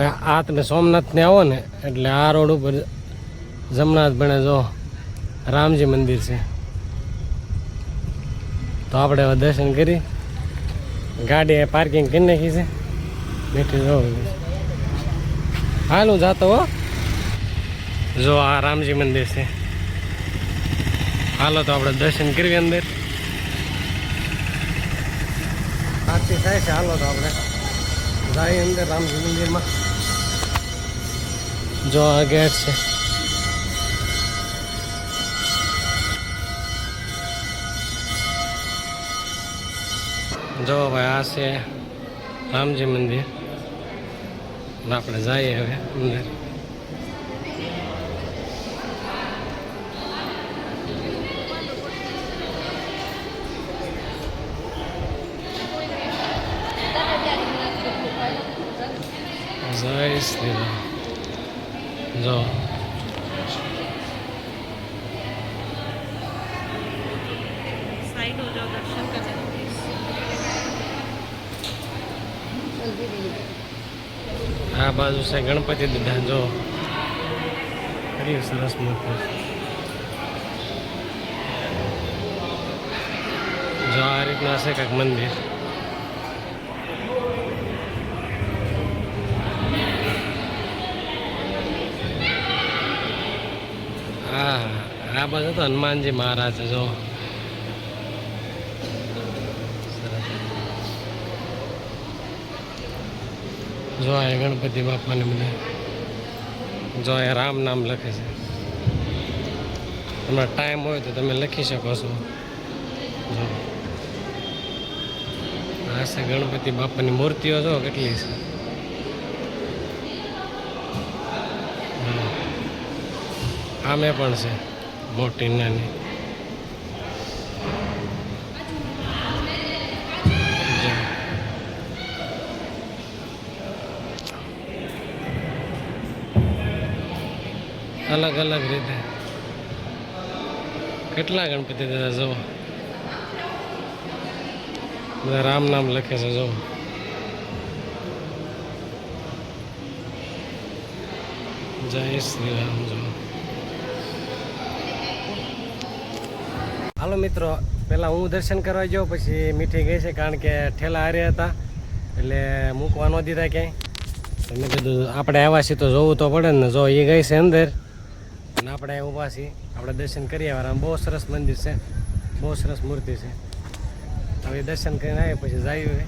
આ તમે સોમનાથને આવો ને એટલે આ રોડ ઉપર જમનાથ બને જો રામજી મંદિર છે. તો આપણે હવે દર્શન કરી ગાડી પાર્કિંગ કરી નાખી છે. બેઠી જો હાલ હું જાતો હો. જો આ રામજી મંદિર છે. હાલો તો આપણે દર્શન કરીએ અંદર. આરતી થાય છે. હાલો તો આપણે જાય અંદર રામજી મંદિરમાં. જો આ ગેટ છે. જો ભાઈ આ છે રામજી મંદિર. આપણે જઈએ હવે અંદર. જય શ્રી રામ. જો આ બાજુ છે ગણપતિ દાદા. જો સરસ મૂર્તિ. જો આ રીતના છે કંઈક મંદિર. આ બાજુ તો હનુમાનજી મહારાજ જો જો આ ગણપતિ બાપાને બધા જો આ રામ નામ લખે છે. તમારો ટાઈમ હોય તો તમે લખી શકો છો. જો આ છે ગણપતિ બાપાની મૂર્તિઓ જો કેટલી છે. આમે પણ છે મોટી નાની. અલગ અલગ રીતે કેટલા ગણપતિ દાદા જો બધા રામ નામ લખે છે. જો જય શ્રી રામ. જો હાલો મિત્રો, પહેલાં હું દર્શન કરવા ગયો, પછી મીઠી ગઈ છે કારણ કે ઠેલા હારે હતા એટલે મૂકવા ન દીધા ક્યાંય. તો મેં કીધું આપણે આવ્યા છીએ તો જોવું તો પડે ને. જો એ ગઈ છે અંદર અને આપણે ઊભા છીએ. આપણે દર્શન કરીએ. બહુ સરસ મંદિર છે, બહુ સરસ મૂર્તિ છે. હવે દર્શન કરીને આવીએ પછી જઈએ.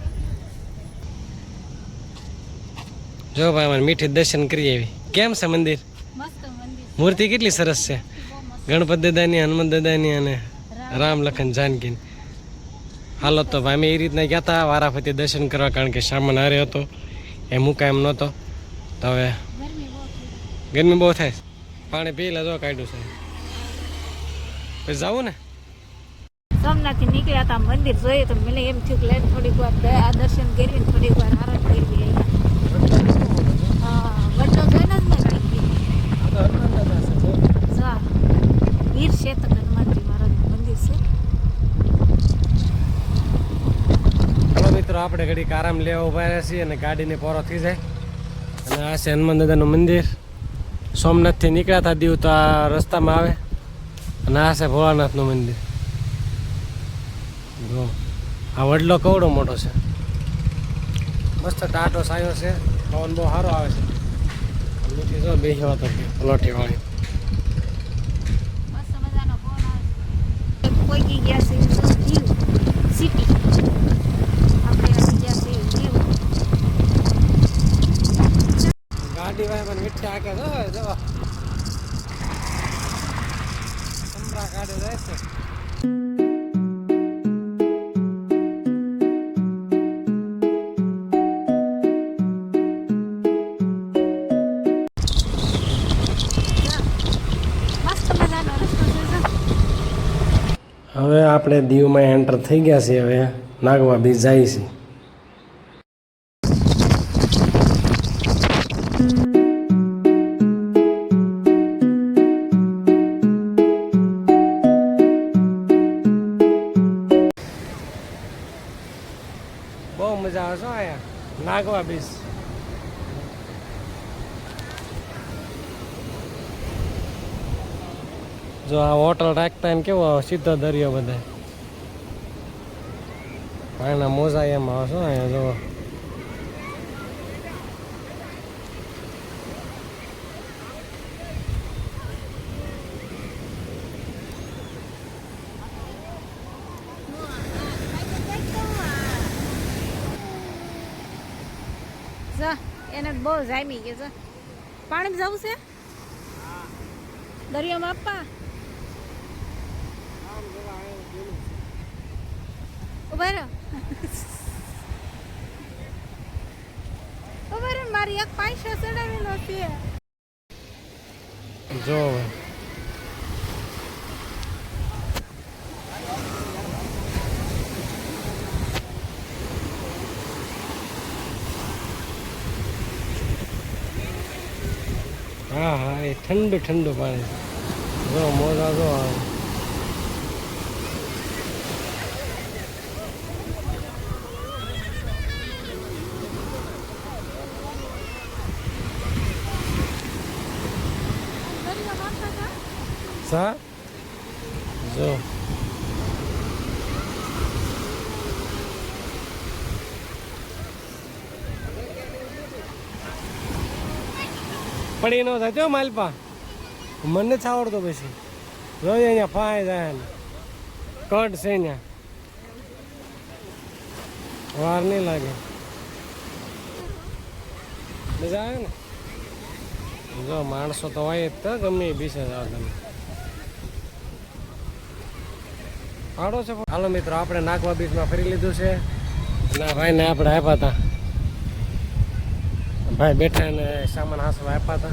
જો ભાઈ અમારે મીઠી દર્શન કરી આવી. કેમ છે મંદિર? મૂર્તિ કેટલી સરસ છે. ગણપતિ દાદાની, હનુમાન દાદાની અને રામ લખન જાનકી. હાલો તો ભાઈ અમે એ રીતના ગયા હતા વારાફરતી દર્શન કરવા કારણ કે સામાન હારે હતો એ મૂકાય એમ નહોતો. તો હવે ગરમી બહુ થાય. પાણી પી લે. જો કાઢ્યું છે. પછી જવું ને સોમનાથથી નીકળ્યા હતા. મંદિર જોઈએ તો મને એમ થયું કે થોડીક વાર આ દર્શન કરવી, થોડીક વાર આરામ કરવી. હા, વડલો જોઈને જ મેં વીર છે તો હનુમાનજી મહારાજનું મંદિર છે. ચાલો મિત્રો, આપણે ઘડીક આરામ લેવા ઉભા રહ્યા છીએ અને ગાડીને પોરો થઈ જાય. અને આ છે હનુમાન દાદાનું મંદિર. સોમનાથથી નીકળ્યા હતા દીવ તો આ રસ્તામાં આવે. અને આ છે ભોળાનાથનું મંદિર. જો આ વડલો કવડો મોટો છે. મસ્ત ટાટો સાયો છે. પવન બહુ સારો આવે છે. મીઠી જો બેસ્યો હતો પલોઠી વાળી. મસ્ત મજાનો પવન આવે. પહોંચી ગયા છે દીવ સિટી. આપણે આવી ગયા છે દીવ. ગાડી ભાઈ પણ મીઠી આકે જો સમરા ગાડી જાય છે. હવે આપણે દીવમાં એન્ટર થઈ ગયા છીએ. હવે નાગવા બીચ જાય છે. બહુ મજા આવે છે અહીંયા નાગવા બીચ. જો આ હોટલ રાખતા ને કેવો સીધો દરિયો બધા પાણીના મોજા એમાં આવશો અહીંયા જો જા એને બહુ જામી કે જા પાણી જવું છે દરિયામાં આપવા ઉભા રહો ઉભા રહો મારી એક પૈસા ચડાવેલો છે જો હા હા એ ઠંડુ ઠંડુ પાણી જો મોજા જો સા જો પડી ન થાય માલપા મને જ આવડતો પછી જોઈએ અહીંયા ફાય જાય ને કટ છે અહીંયા વાર નહીં લાગે મજા આવે ને જો માણસો તો હોય જ તો ગમે એ બીસે જાવ તમે પાડો છે હાલો મિત્રો આપણે નાગવા બીચમાં ફરી લીધું છે અને ભાઈને આપણે આપ્યા હતા ભાઈ બેઠા એને સામાન હાંસવા આપ્યા હતા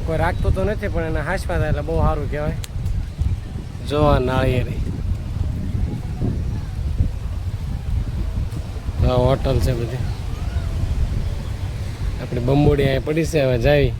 કોઈ રાખતું તો નથી પણ એને હાંસવા હતા એટલે બહુ સારું કહેવાય જો આ નાળિયેરી હોટલ છે બધી આપણી બંબોડી અહીં પડી છે હવે જાવી